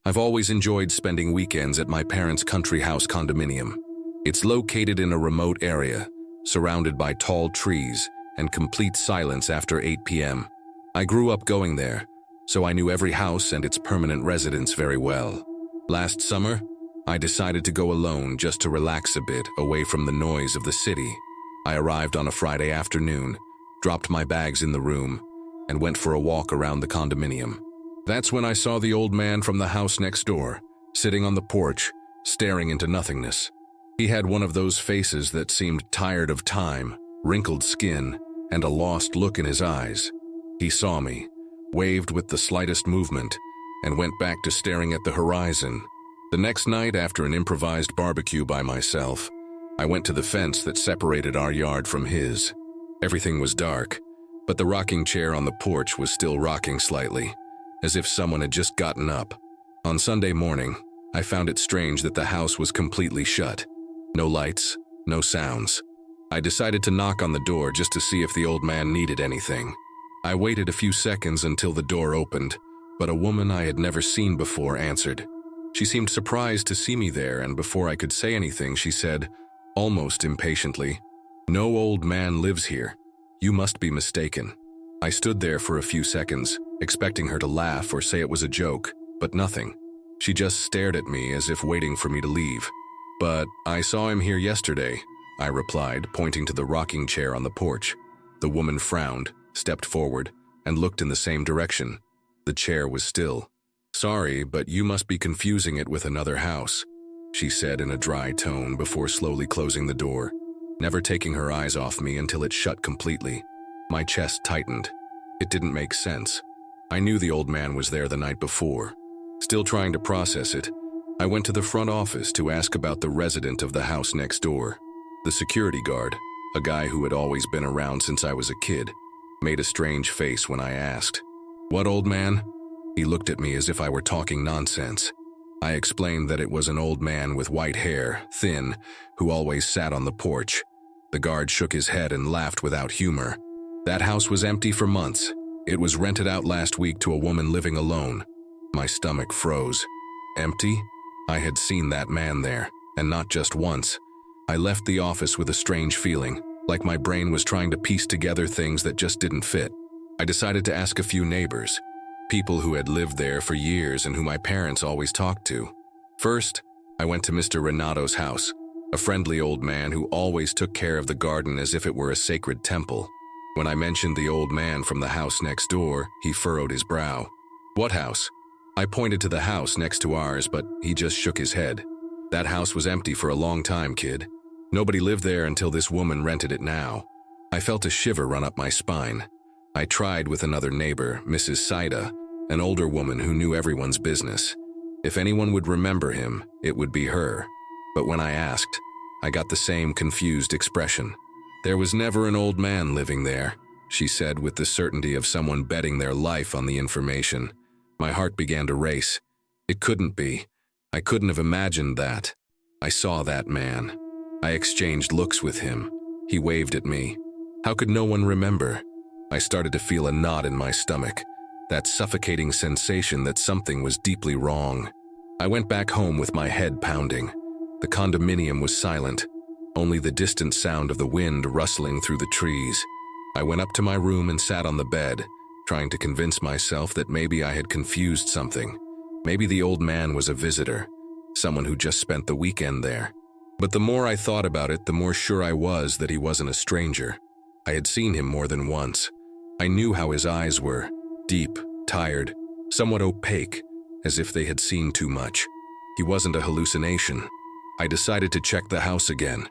I've always enjoyed spending weekends at my parents' country house condominium. It's located in a remote area, surrounded by tall trees and complete silence after 8 p.m. I grew up going there, so I knew every house and its permanent residents very well. Last summer, I decided to go alone just to relax a bit away from the noise of the city. I arrived on a Friday afternoon, dropped my bags in the room, and went for a walk around the condominium. That's when I saw the old man from the house next door, sitting on the porch, staring into nothingness. He had one of those faces that seemed tired of time, wrinkled skin, and a lost look in his eyes. He saw me, waved with the slightest movement, and went back to staring at the horizon. The next night, after an improvised barbecue by myself, I went to the fence that separated our yard from his. Everything was dark, but the rocking chair on the porch was still rocking slightly, as if someone had just gotten up. On Sunday morning, I found it strange that the house was completely shut. No lights, no sounds. I decided to knock on the door just to see if the old man needed anything. I waited a few seconds until the door opened, but a woman I had never seen before answered. She seemed surprised to see me there, and before I could say anything, she said, almost impatiently, "No old man lives here. You must be mistaken." I stood there for a few seconds, expecting her to laugh or say it was a joke, but nothing. She just stared at me as if waiting for me to leave. "But I saw him here yesterday," I replied, pointing to the rocking chair on the porch. The woman frowned, stepped forward, and looked in the same direction. The chair was still. "Sorry, but you must be confusing it with another house," she said in a dry tone before slowly closing the door, never taking her eyes off me until it shut completely. My chest tightened. It didn't make sense. I knew the old man was there the night before. Still trying to process it, I went to the front office to ask about the resident of the house next door. The security guard, a guy who had always been around since I was a kid, made a strange face when I asked, "What old man?" He looked at me as if I were talking nonsense. I explained that it was an old man with white hair, thin, who always sat on the porch. The guard shook his head and laughed without humor. That house was empty for months. It was rented out last week to a woman living alone. My stomach froze. Empty? I had seen that man there, and not just once. I left the office with a strange feeling, like my brain was trying to piece together things that just didn't fit. I decided to ask a few neighbors, people who had lived there for years and who my parents always talked to. First, I went to Mr. Renato's house, a friendly old man who always took care of the garden as if it were a sacred temple. When I mentioned the old man from the house next door, he furrowed his brow. "What house?" I pointed to the house next to ours, but he just shook his head. "That house was empty for a long time, kid. Nobody lived there until this woman rented it now." I felt a shiver run up my spine. I tried with another neighbor, Mrs. Saida, an older woman who knew everyone's business. If anyone would remember him, it would be her. But when I asked, I got the same confused expression. "There was never an old man living there," she said with the certainty of someone betting their life on the information. My heart began to race. It couldn't be. I couldn't have imagined that. I saw that man. I exchanged looks with him. He waved at me. How could no one remember? I started to feel a knot in my stomach, that suffocating sensation that something was deeply wrong. I went back home with my head pounding. The condominium was silent, only the distant sound of the wind rustling through the trees. I went up to my room and sat on the bed, trying to convince myself that maybe I had confused something. Maybe the old man was a visitor, someone who just spent the weekend there. But the more I thought about it, the more sure I was that he wasn't a stranger. I had seen him more than once. I knew how his eyes were, deep, tired, somewhat opaque, as if they had seen too much. He wasn't a hallucination. I decided to check the house again.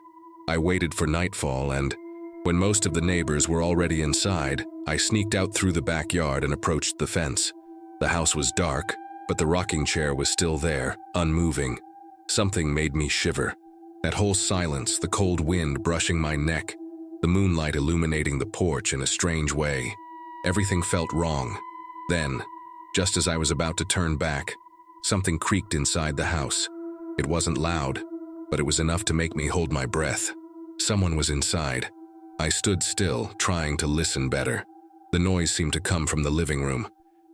I waited for nightfall, and when most of the neighbors were already inside, I sneaked out through the backyard and approached the fence. The house was dark, but the rocking chair was still there, unmoving. Something made me shiver. That whole silence, the cold wind brushing my neck, the moonlight illuminating the porch in a strange way. Everything felt wrong. Then, just as I was about to turn back, something creaked inside the house. It wasn't loud, but it was enough to make me hold my breath. Someone was inside. I stood still, trying to listen better. The noise seemed to come from the living room.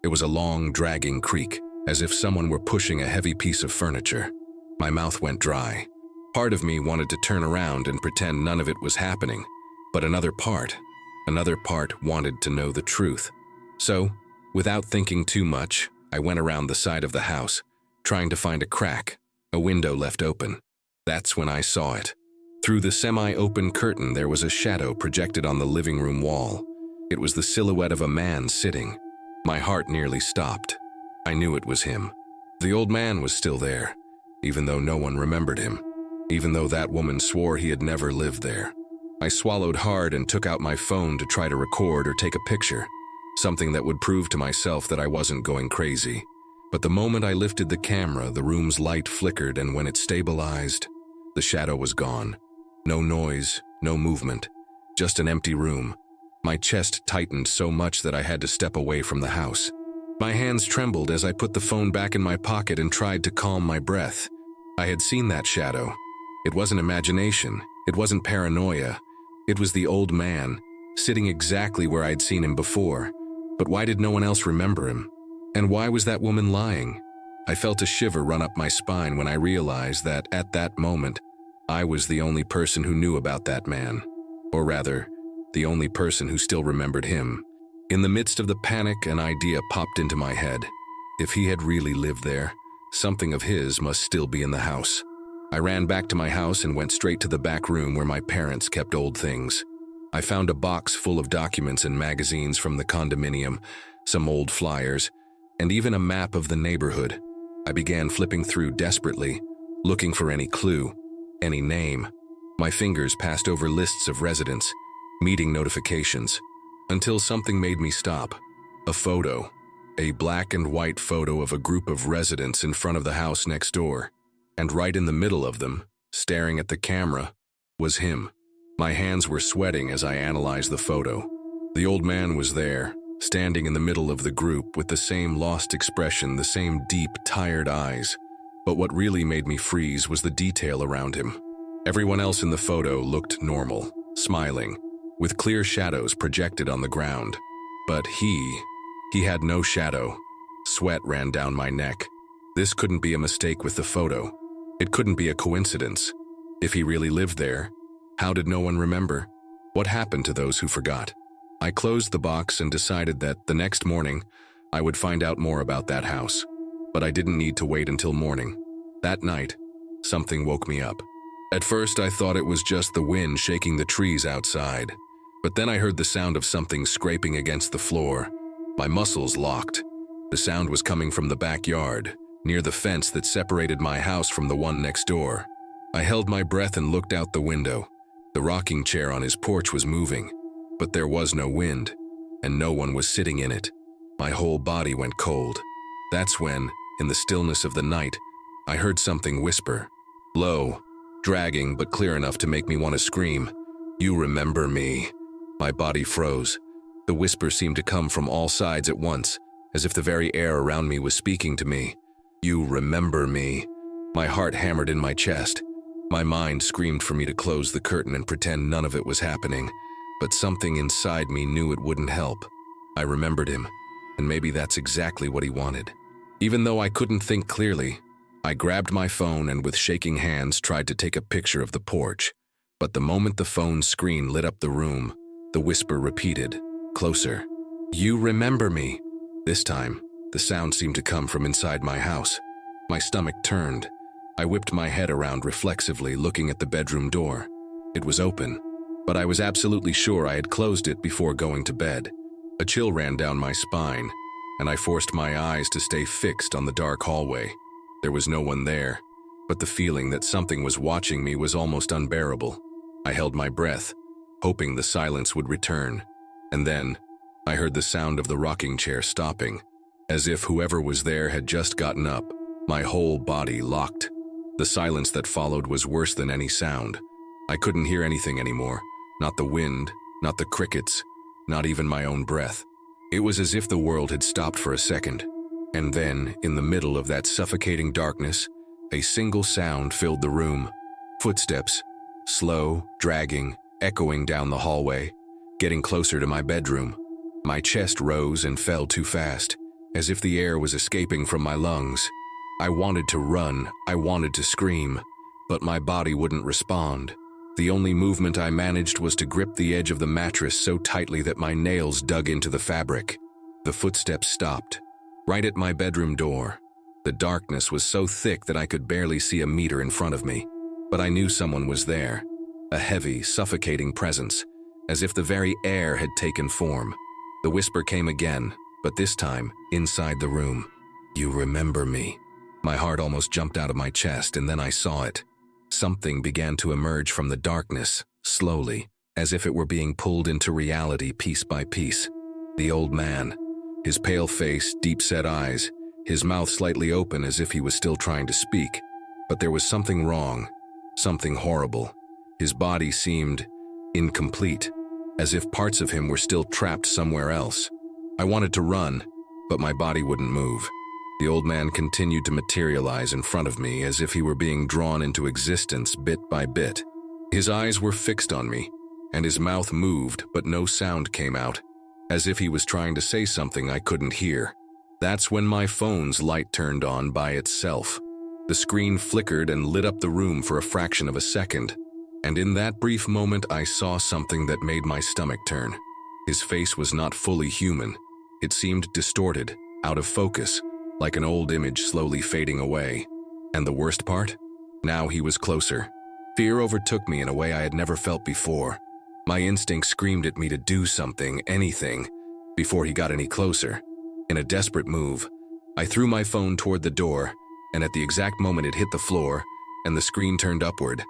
It was a long, dragging creak, as if someone were pushing a heavy piece of furniture. My mouth went dry. Part of me wanted to turn around and pretend none of it was happening, but another part wanted to know the truth. So, without thinking too much, I went around the side of the house, trying to find a crack, a window left open. That's when I saw it. Through the semi-open curtain, there was a shadow projected on the living room wall. It was the silhouette of a man sitting. My heart nearly stopped. I knew it was him. The old man was still there, even though no one remembered him, even though that woman swore he had never lived there. I swallowed hard and took out my phone to try to record or take a picture, something that would prove to myself that I wasn't going crazy. But the moment I lifted the camera, the room's light flickered, and when it stabilized, the shadow was gone. No noise, no movement, just an empty room. My chest tightened so much that I had to step away from the house. My hands trembled as I put the phone back in my pocket and tried to calm my breath. I had seen that shadow. It wasn't imagination. It wasn't paranoia. It was the old man, sitting exactly where I'd seen him before. But why did no one else remember him? And why was that woman lying? I felt a shiver run up my spine when I realized that, at that moment, I was the only person who knew about that man. Or rather, the only person who still remembered him. In the midst of the panic, an idea popped into my head. If he had really lived there, something of his must still be in the house. I ran back to my house and went straight to the back room where my parents kept old things. I found a box full of documents and magazines from the condominium, some old flyers, and even a map of the neighborhood. I began flipping through desperately, looking for any clue, any name. My fingers passed over lists of residents, meeting notifications, until something made me stop. A photo. A black and white photo of a group of residents in front of the house next door. And right in the middle of them, staring at the camera, was him. My hands were sweating as I analyzed the photo. The old man was there, standing in the middle of the group with the same lost expression, the same deep, tired eyes. But what really made me freeze was the detail around him. Everyone else in the photo looked normal, smiling, with clear shadows projected on the ground. But he had no shadow. Sweat ran down my neck. This couldn't be a mistake with the photo. It couldn't be a coincidence. If he really lived there, how did no one remember? What happened to those who forgot? I closed the box and decided that the next morning, I would find out more about that house. But I didn't need to wait until morning. That night, something woke me up. At first, I thought it was just the wind shaking the trees outside. But then I heard the sound of something scraping against the floor. My muscles locked. The sound was coming from the backyard, near the fence that separated my house from the one next door. I held my breath and looked out the window. The rocking chair on his porch was moving, but there was no wind, and no one was sitting in it. My whole body went cold. That's when, in the stillness of the night, I heard something whisper. Low, dragging but clear enough to make me want to scream. "You remember me." My body froze. The whisper seemed to come from all sides at once, as if the very air around me was speaking to me. "You remember me." My heart hammered in my chest. My mind screamed for me to close the curtain and pretend none of it was happening, but something inside me knew it wouldn't help. I remembered him, and maybe that's exactly what he wanted. Even though I couldn't think clearly, I grabbed my phone and with shaking hands tried to take a picture of the porch. But the moment the phone's screen lit up the room, the whisper repeated, closer. "You remember me." This time, the sound seemed to come from inside my house. My stomach turned. I whipped my head around reflexively, looking at the bedroom door. It was open, but I was absolutely sure I had closed it before going to bed. A chill ran down my spine, and I forced my eyes to stay fixed on the dark hallway. There was no one there, but the feeling that something was watching me was almost unbearable. I held my breath, hoping the silence would return. And then, I heard the sound of the rocking chair stopping, as if whoever was there had just gotten up. My whole body locked. The silence that followed was worse than any sound. I couldn't hear anything anymore, not the wind, not the crickets, not even my own breath. It was as if the world had stopped for a second. And then, in the middle of that suffocating darkness, a single sound filled the room. Footsteps, slow, dragging, echoing down the hallway, getting closer to my bedroom. My chest rose and fell too fast. as if the air was escaping from my lungs. I wanted to run, I wanted to scream, but my body wouldn't respond. The only movement I managed was to grip the edge of the mattress so tightly that my nails dug into the fabric. The footsteps stopped, right at my bedroom door. The darkness was so thick that I could barely see a meter in front of me, but I knew someone was there, a heavy, suffocating presence, as if the very air had taken form. The whisper came again, but this time, inside the room. "You remember me." My heart almost jumped out of my chest, and then I saw it. Something began to emerge from the darkness, slowly, as if it were being pulled into reality piece by piece. The old man, his pale face, deep-set eyes, his mouth slightly open as if he was still trying to speak. But there was something wrong, something horrible. His body seemed incomplete, as if parts of him were still trapped somewhere else. I wanted to run, but my body wouldn't move. The old man continued to materialize in front of me as if he were being drawn into existence bit by bit. His eyes were fixed on me, and his mouth moved, but no sound came out, as if he was trying to say something I couldn't hear. That's when my phone's light turned on by itself. The screen flickered and lit up the room for a fraction of a second, and in that brief moment I saw something that made my stomach turn. His face was not fully human. It seemed distorted, out of focus, like an old image slowly fading away. And the worst part? Now he was closer. Fear overtook me in a way I had never felt before. My instinct screamed at me to do something, anything, before he got any closer. In a desperate move, I threw my phone toward the door, and at the exact moment it hit the floor, and the screen turned upward,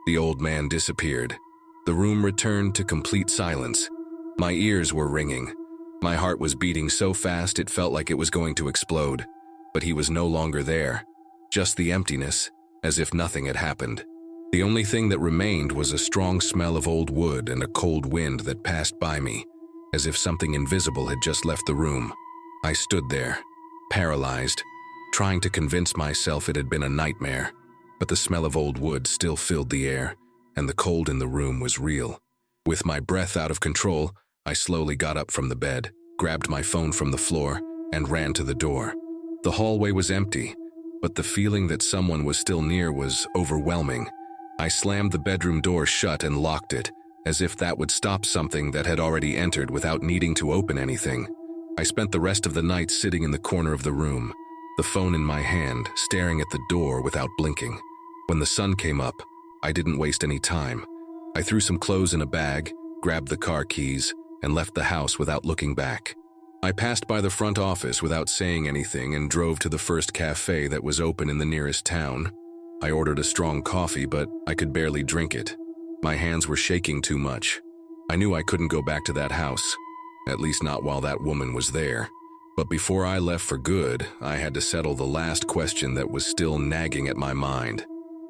the old man disappeared. The room returned to complete silence. My ears were ringing. My heart was beating so fast it felt like it was going to explode. But he was no longer there, just the emptiness, as if nothing had happened. The only thing that remained was a strong smell of old wood and a cold wind that passed by me, as if something invisible had just left the room. I stood there, paralyzed, trying to convince myself it had been a nightmare, but the smell of old wood still filled the air, and the cold in the room was real. With my breath out of control, I slowly got up from the bed, grabbed my phone from the floor, and ran to the door. The hallway was empty, but the feeling that someone was still near was overwhelming. I slammed the bedroom door shut and locked it, as if that would stop something that had already entered without needing to open anything. I spent the rest of the night sitting in the corner of the room, the phone in my hand, staring at the door without blinking. When the sun came up, I didn't waste any time. I threw some clothes in a bag, grabbed the car keys, and left the house without looking back. I passed by the front office without saying anything and drove to the first cafe that was open in the nearest town. I ordered a strong coffee, but I could barely drink it. My hands were shaking too much. I knew I couldn't go back to that house, at least not while that woman was there. But before I left for good, I had to settle the last question that was still nagging at my mind.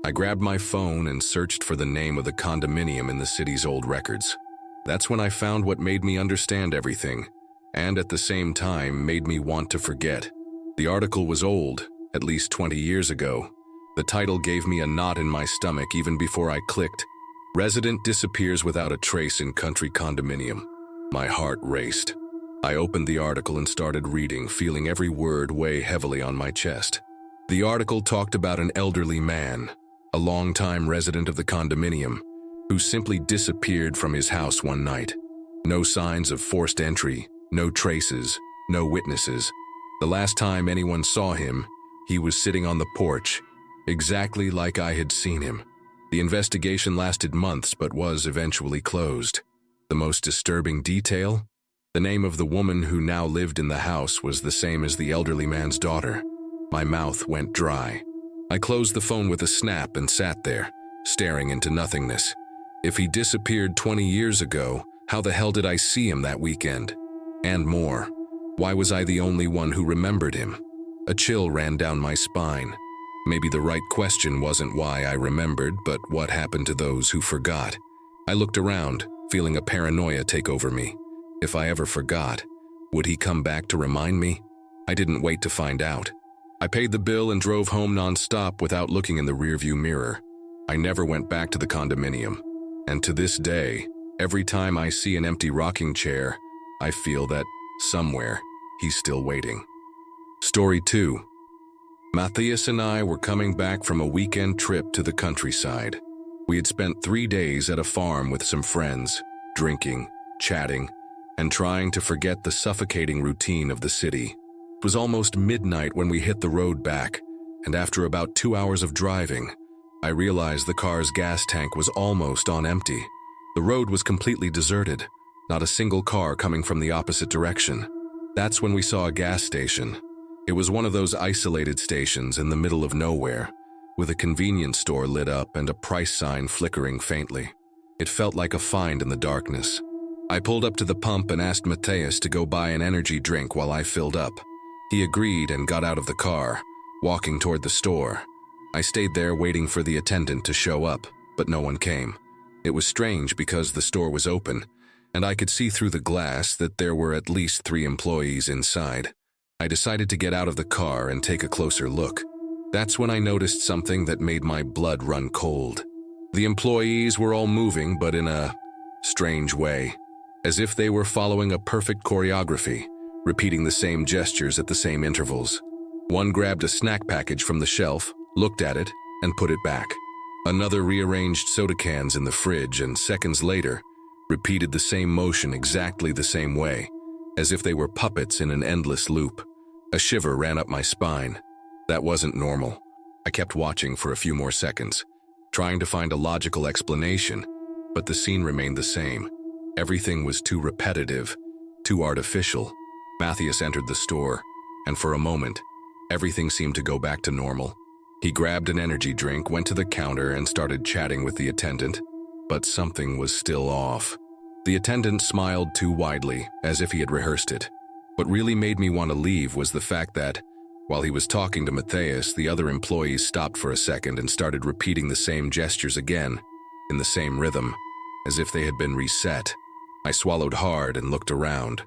I grabbed my phone and searched for the name of the condominium in the city's old records. That's when I found what made me understand everything, and at the same time made me want to forget. The article was old, at least 20 years ago. The title gave me a knot in my stomach even before I clicked. Resident disappears without a trace in country condominium. My heart raced. I opened the article and started reading, feeling every word weigh heavily on my chest. The article talked about an elderly man, a longtime resident of the condominium, who simply disappeared from his house one night. No signs of forced entry, no traces, no witnesses. The last time anyone saw him, he was sitting on the porch, exactly like I had seen him. The investigation lasted months but was eventually closed. The most disturbing detail? The name of the woman who now lived in the house was the same as the elderly man's daughter. My mouth went dry. I closed the phone with a snap and sat there, staring into nothingness. If he disappeared 20 years ago, how the hell did I see him that weekend? And more, why was I the only one who remembered him? A chill ran down my spine. Maybe the right question wasn't why I remembered, but what happened to those who forgot. I looked around, feeling a paranoia take over me. If I ever forgot, would he come back to remind me? I didn't wait to find out. I paid the bill and drove home non-stop without looking in the rearview mirror. I never went back to the condominium. And to this day, every time I see an empty rocking chair, I feel that, somewhere, he's still waiting. Story 2. Matthias and I were coming back from a weekend trip to the countryside. We had spent 3 days at a farm with some friends, drinking, chatting, and trying to forget the suffocating routine of the city. It was almost midnight when we hit the road back, and after about 2 hours of driving, I realized the car's gas tank was almost on empty. The road was completely deserted, not a single car coming from the opposite direction. That's when we saw a gas station. It was one of those isolated stations in the middle of nowhere, with a convenience store lit up and a price sign flickering faintly. It felt like a find in the darkness. I pulled up to the pump and asked Matthias to go buy an energy drink while I filled up. He agreed and got out of the car, walking toward the store. I stayed there waiting for the attendant to show up, but no one came. It was strange because the store was open, and I could see through the glass that there were at least 3 employees inside. I decided to get out of the car and take a closer look. That's when I noticed something that made my blood run cold. The employees were all moving, but in a strange way, as if they were following a perfect choreography, repeating the same gestures at the same intervals. One grabbed a snack package from the shelf, looked at it, and put it back. Another rearranged soda cans in the fridge and seconds later, repeated the same motion exactly the same way, as if they were puppets in an endless loop. A shiver ran up my spine. That wasn't normal. I kept watching for a few more seconds, trying to find a logical explanation, but the scene remained the same. Everything was too repetitive, too artificial. Matthias entered the store, and for a moment, everything seemed to go back to normal. He grabbed an energy drink, went to the counter, and started chatting with the attendant, but something was still off. The attendant smiled too widely, as if he had rehearsed it. What really made me want to leave was the fact that, while he was talking to Matthias, the other employees stopped for a second and started repeating the same gestures again, in the same rhythm, as if they had been reset. I swallowed hard and looked around.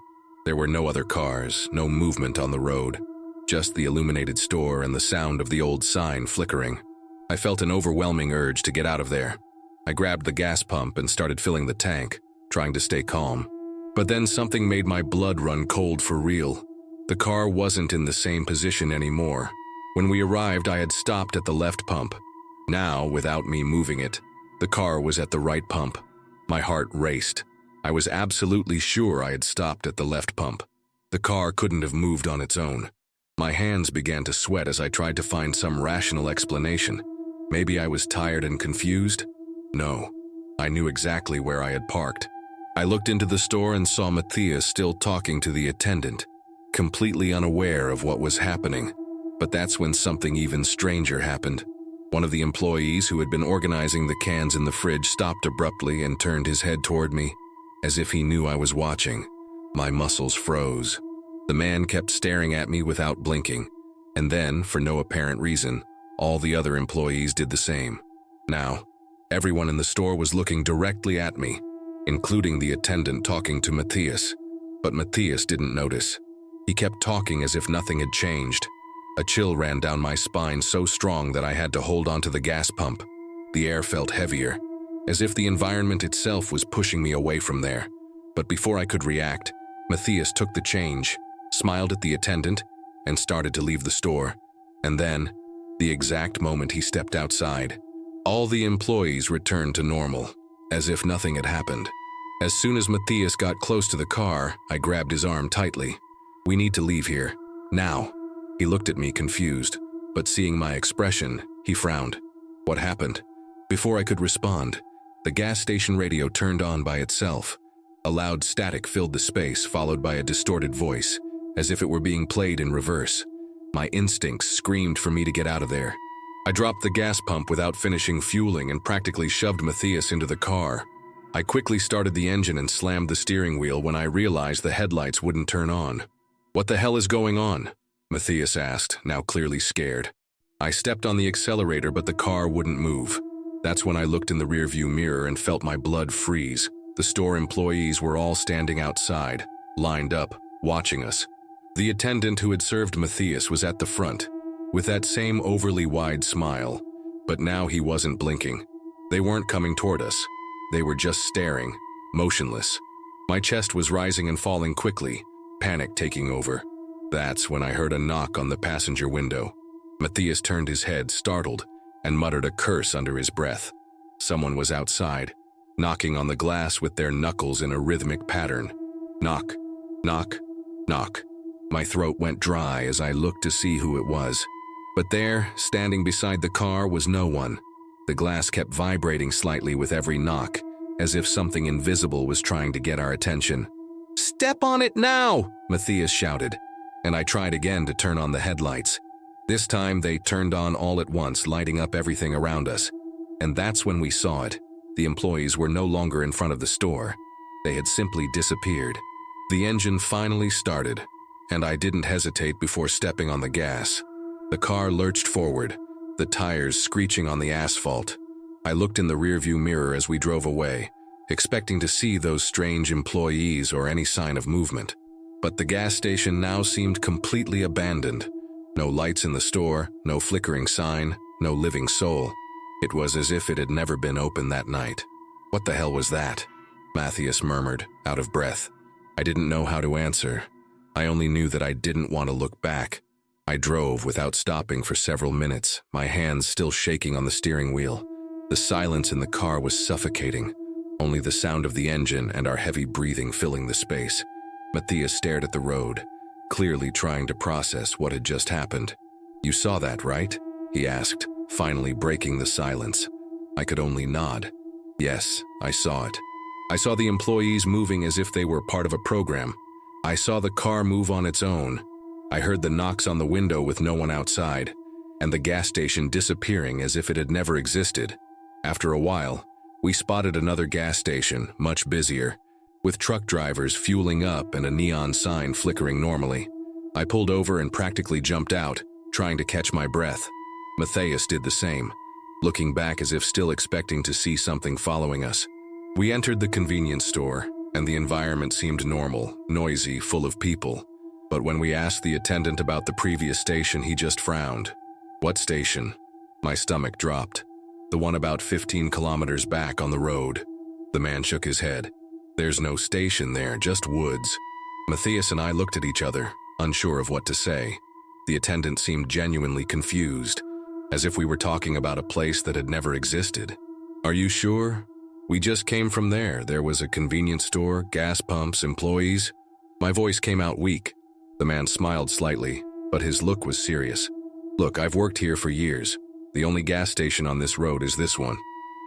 There were no other cars, no movement on the road, just the illuminated store and the sound of the old sign flickering. I felt an overwhelming urge to get out of there. I grabbed the gas pump and started filling the tank, trying to stay calm. But then something made my blood run cold for real. The car wasn't in the same position anymore. When we arrived, I had stopped at the left pump. Now, without me moving it, the car was at the right pump. My heart raced. I was absolutely sure I had stopped at the left pump. The car couldn't have moved on its own. My hands began to sweat as I tried to find some rational explanation. Maybe I was tired and confused? No, I knew exactly where I had parked. I looked into the store and saw Matthias still talking to the attendant, completely unaware of what was happening. But that's when something even stranger happened. One of the employees who had been organizing the cans in the fridge stopped abruptly and turned his head toward me, as if he knew I was watching. My muscles froze. The man kept staring at me without blinking, and then, for no apparent reason, all the other employees did the same. Now, everyone in the store was looking directly at me, including the attendant talking to Matthias. But Matthias didn't notice. He kept talking as if nothing had changed. A chill ran down my spine so strong that I had to hold onto the gas pump. The air felt heavier, as if the environment itself was pushing me away from there. But before I could react, Matthias took the change, smiled at the attendant, and started to leave the store. And then, the exact moment he stepped outside, all the employees returned to normal, as if nothing had happened. As soon as Matthias got close to the car, I grabbed his arm tightly. "We need to leave here, now." He looked at me confused, but seeing my expression, he frowned. What happened? Before I could respond, the gas station radio turned on by itself. A loud static filled the space, followed by a distorted voice, as if it were being played in reverse. My instincts screamed for me to get out of there. I dropped the gas pump without finishing fueling and practically shoved Matthias into the car. I quickly started the engine and slammed the steering wheel when I realized the headlights wouldn't turn on. "What the hell is going on?" Matthias asked, now clearly scared. I stepped on the accelerator, but the car wouldn't move. That's when I looked in the rearview mirror and felt my blood freeze. The store employees were all standing outside, lined up, watching us. The attendant who had served Matthias was at the front, with that same overly wide smile, but now he wasn't blinking. They weren't coming toward us. They were just staring, motionless. My chest was rising and falling quickly, panic taking over. That's when I heard a knock on the passenger window. Matthias turned his head, startled, and muttered a curse under his breath. Someone was outside, knocking on the glass with their knuckles in a rhythmic pattern. Knock, knock, knock. My throat went dry as I looked to see who it was. But there, standing beside the car, was no one. The glass kept vibrating slightly with every knock, as if something invisible was trying to get our attention. "Step on it now!" Matthias shouted, and I tried again to turn on the headlights. This time they turned on all at once, lighting up everything around us. And that's when we saw it. The employees were no longer in front of the store. They had simply disappeared. The engine finally started, and I didn't hesitate before stepping on the gas. The car lurched forward, the tires screeching on the asphalt. I looked in the rearview mirror as we drove away, expecting to see those strange employees or any sign of movement. But the gas station now seemed completely abandoned. No lights in the store, no flickering sign, no living soul. It was as if it had never been open that night. "What the hell was that?" Matthias murmured, out of breath. I didn't know how to answer. I only knew that I didn't want to look back. I drove without stopping for several minutes, my hands still shaking on the steering wheel. The silence in the car was suffocating, only the sound of the engine and our heavy breathing filling the space. Matthias stared at the road, clearly trying to process what had just happened. "You saw that, right?" he asked, finally breaking the silence. I could only nod. Yes, I saw it. I saw the employees moving as if they were part of a program. I saw the car move on its own. I heard the knocks on the window with no one outside, and the gas station disappearing as if it had never existed. After a while, we spotted another gas station, much busier, with truck drivers fueling up and a neon sign flickering normally. I pulled over and practically jumped out, trying to catch my breath. Matthias did the same, looking back as if still expecting to see something following us. We entered the convenience store, and the environment seemed normal, noisy, full of people. But when we asked the attendant about the previous station, he just frowned. "What station?" My stomach dropped. "The one about 15 kilometers back on the road." The man shook his head. "There's no station there, just woods." Matthias and I looked at each other, unsure of what to say. The attendant seemed genuinely confused, as if we were talking about a place that had never existed. "Are you sure? We just came from there. There was a convenience store, gas pumps, employees." My voice came out weak. The man smiled slightly, but his look was serious. "Look, I've worked here for years. The only gas station on this road is this one.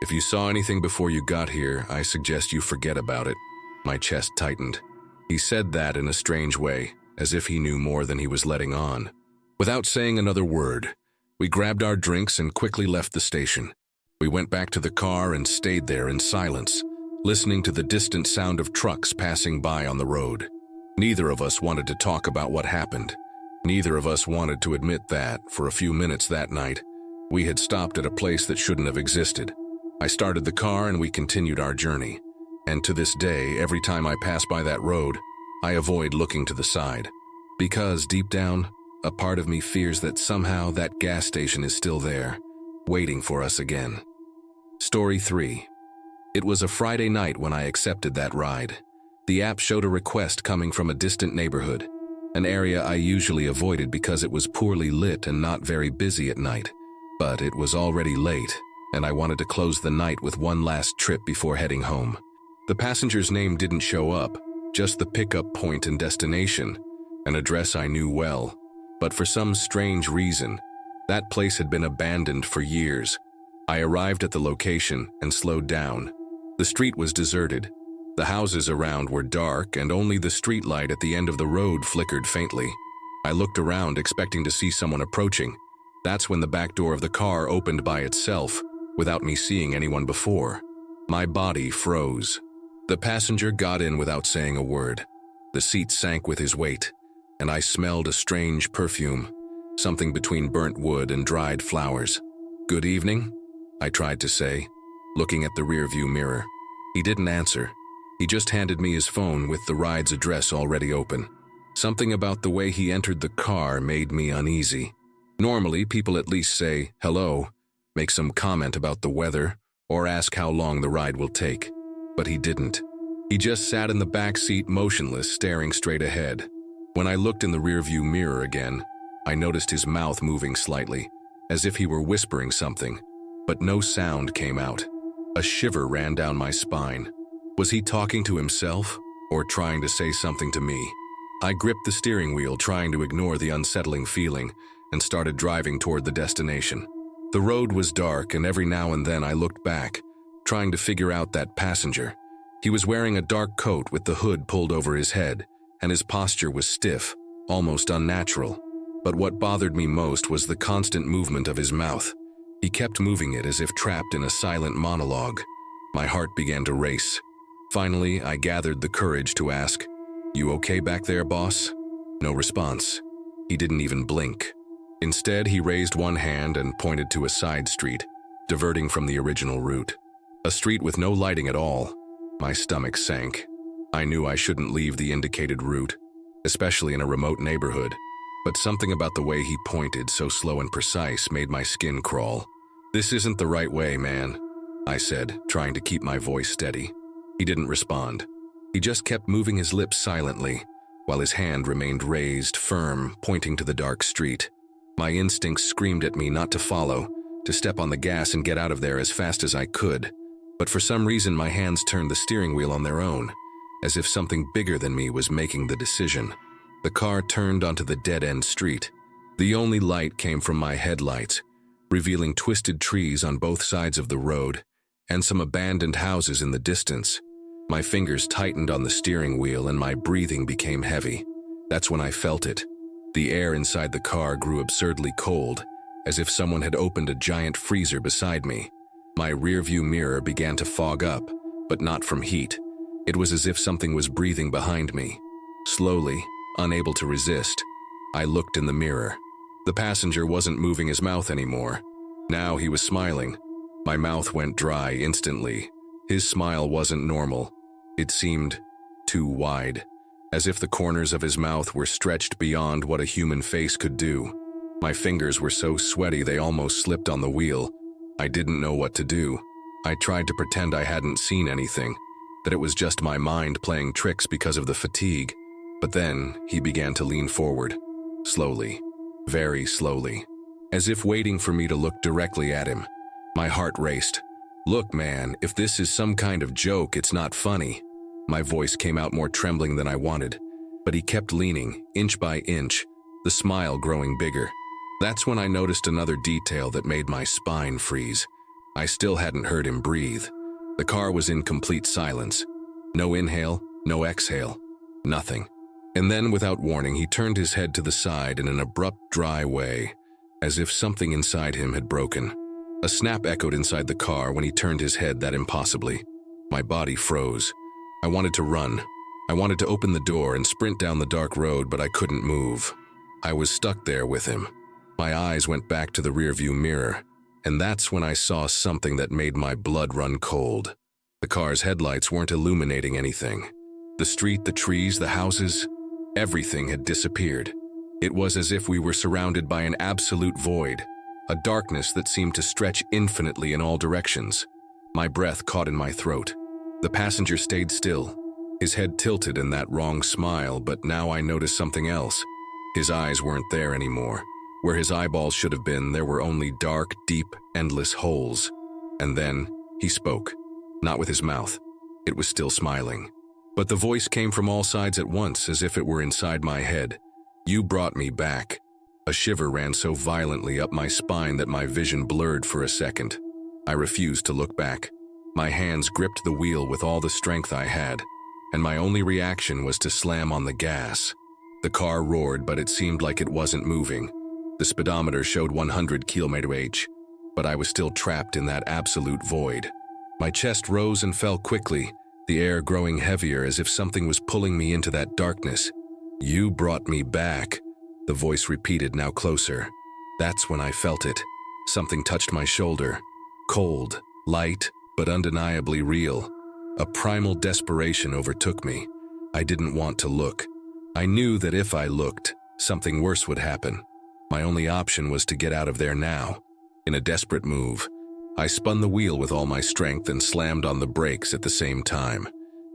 If you saw anything before you got here, I suggest you forget about it." My chest tightened. He said that in a strange way, as if he knew more than he was letting on. Without saying another word, we grabbed our drinks and quickly left the station. We went back to the car and stayed there in silence, listening to the distant sound of trucks passing by on the road. Neither of us wanted to talk about what happened. Neither of us wanted to admit that, for a few minutes that night, we had stopped at a place that shouldn't have existed. I started the car and we continued our journey. And to this day, every time I pass by that road, I avoid looking to the side. Because, deep down, a part of me fears that somehow that gas station is still there, waiting for us again. Story 3. It was a Friday night when I accepted that ride. The app showed a request coming from a distant neighborhood, an area I usually avoided because it was poorly lit and not very busy at night. But it was already late, and I wanted to close the night with one last trip before heading home. The passenger's name didn't show up, just the pickup point and destination, an address I knew well. But for some strange reason, that place had been abandoned for years. I arrived at the location and slowed down. The street was deserted. The houses around were dark, and only the streetlight at the end of the road flickered faintly. I looked around, expecting to see someone approaching. That's when the back door of the car opened by itself, without me seeing anyone before. My body froze. The passenger got in without saying a word. The seat sank with his weight, and I smelled a strange perfume, something between burnt wood and dried flowers. "Good evening," I tried to say, looking at the rearview mirror. He didn't answer. He just handed me his phone with the ride's address already open. Something about the way he entered the car made me uneasy. Normally, people at least say hello, make some comment about the weather, or ask how long the ride will take. But he didn't. He just sat in the back seat motionless, staring straight ahead. When I looked in the rearview mirror again, I noticed his mouth moving slightly, as if he were whispering something, but no sound came out. A shiver ran down my spine. Was he talking to himself, or trying to say something to me? I gripped the steering wheel, trying to ignore the unsettling feeling, and started driving toward the destination. The road was dark, and every now and then I looked back, trying to figure out that passenger. He was wearing a dark coat with the hood pulled over his head, and his posture was stiff, almost unnatural. But what bothered me most was the constant movement of his mouth. He kept moving it as if trapped in a silent monologue. My heart began to race. Finally, I gathered the courage to ask, "You okay back there, boss?" No response. He didn't even blink. Instead, he raised one hand and pointed to a side street, diverting from the original route. A street with no lighting at all. My stomach sank. I knew I shouldn't leave the indicated route, especially in a remote neighborhood. But something about the way he pointed, so slow and precise, made my skin crawl. "This isn't the right way, man," I said, trying to keep my voice steady. He didn't respond. He just kept moving his lips silently, while his hand remained raised, firm, pointing to the dark street. My instincts screamed at me not to follow, to step on the gas and get out of there as fast as I could. But for some reason, my hands turned the steering wheel on their own, as if something bigger than me was making the decision. The car turned onto the dead-end street. The only light came from my headlights, revealing twisted trees on both sides of the road and some abandoned houses in the distance. My fingers tightened on the steering wheel and my breathing became heavy. That's when I felt it. The air inside the car grew absurdly cold, as if someone had opened a giant freezer beside me. My rearview mirror began to fog up, but not from heat. It was as if something was breathing behind me. Slowly, unable to resist, I looked in the mirror. The passenger wasn't moving his mouth anymore. Now he was smiling. My mouth went dry instantly. His smile wasn't normal. It seemed too wide, as if the corners of his mouth were stretched beyond what a human face could do. My fingers were so sweaty they almost slipped on the wheel. I didn't know what to do. I tried to pretend I hadn't seen anything, that it was just my mind playing tricks because of the fatigue. But then he began to lean forward, slowly, very slowly, as if waiting for me to look directly at him. My heart raced. "Look, man, if this is some kind of joke, it's not funny." My voice came out more trembling than I wanted, but he kept leaning, inch by inch, the smile growing bigger. That's when I noticed another detail that made my spine freeze. I still hadn't heard him breathe. The car was in complete silence. No inhale, no exhale, nothing. And then, without warning, he turned his head to the side in an abrupt, dry way, as if something inside him had broken. A snap echoed inside the car when he turned his head that impossibly. My body froze. I wanted to run. I wanted to open the door and sprint down the dark road, but I couldn't move. I was stuck there with him. My eyes went back to the rearview mirror, and that's when I saw something that made my blood run cold. The car's headlights weren't illuminating anything. The street, the trees, the houses, everything had disappeared. It was as if we were surrounded by an absolute void, a darkness that seemed to stretch infinitely in all directions. My breath caught in my throat. The passenger stayed still, his head tilted in that wrong smile, but now I noticed something else. His eyes weren't there anymore. Where his eyeballs should have been, there were only dark, deep, endless holes. And then he spoke, not with his mouth. It was still smiling. But the voice came from all sides at once, as if it were inside my head. "You brought me back." A shiver ran so violently up my spine that my vision blurred for a second. I refused to look back. My hands gripped the wheel with all the strength I had, and my only reaction was to slam on the gas. The car roared, but it seemed like it wasn't moving. The speedometer showed 100 km/h, but I was still trapped in that absolute void. My chest rose and fell quickly, the air growing heavier as if something was pulling me into that darkness. "You brought me back," the voice repeated, now closer. That's when I felt it. Something touched my shoulder. Cold, light, but undeniably real. A primal desperation overtook me. I didn't want to look. I knew that if I looked, something worse would happen. My only option was to get out of there now. In a desperate move, I spun the wheel with all my strength and slammed on the brakes at the same time.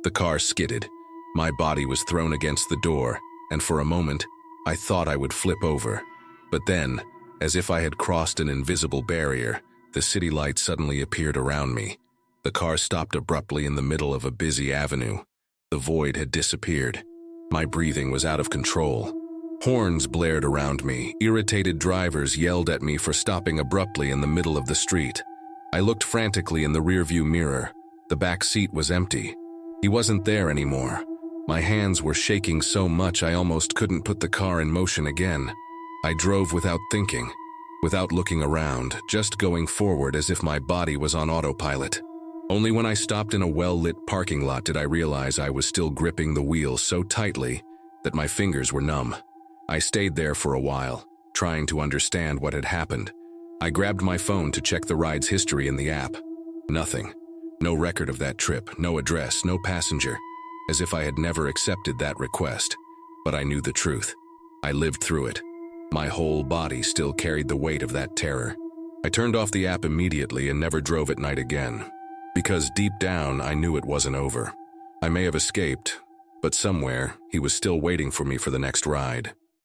The car skidded. My body was thrown against the door, and for a moment, I thought I would flip over. But then, as if I had crossed an invisible barrier, the city lights suddenly appeared around me. The car stopped abruptly in the middle of a busy avenue. The void had disappeared. My breathing was out of control. Horns blared around me. Irritated drivers yelled at me for stopping abruptly in the middle of the street. I looked frantically in the rearview mirror. The back seat was empty. He wasn't there anymore. My hands were shaking so much I almost couldn't put the car in motion again. I drove without thinking, without looking around, just going forward as if my body was on autopilot. Only when I stopped in a well-lit parking lot did I realize I was still gripping the wheel so tightly that my fingers were numb. I stayed there for a while, trying to understand what had happened. I grabbed my phone to check the ride's history in the app. Nothing. No record of that trip, no address, no passenger, as if I had never accepted that request. But I knew the truth. I lived through it. My whole body still carried the weight of that terror. I turned off the app immediately and never drove at night again. Because deep down, I knew it wasn't over. I may have escaped, but somewhere, he was still waiting for me for the next ride.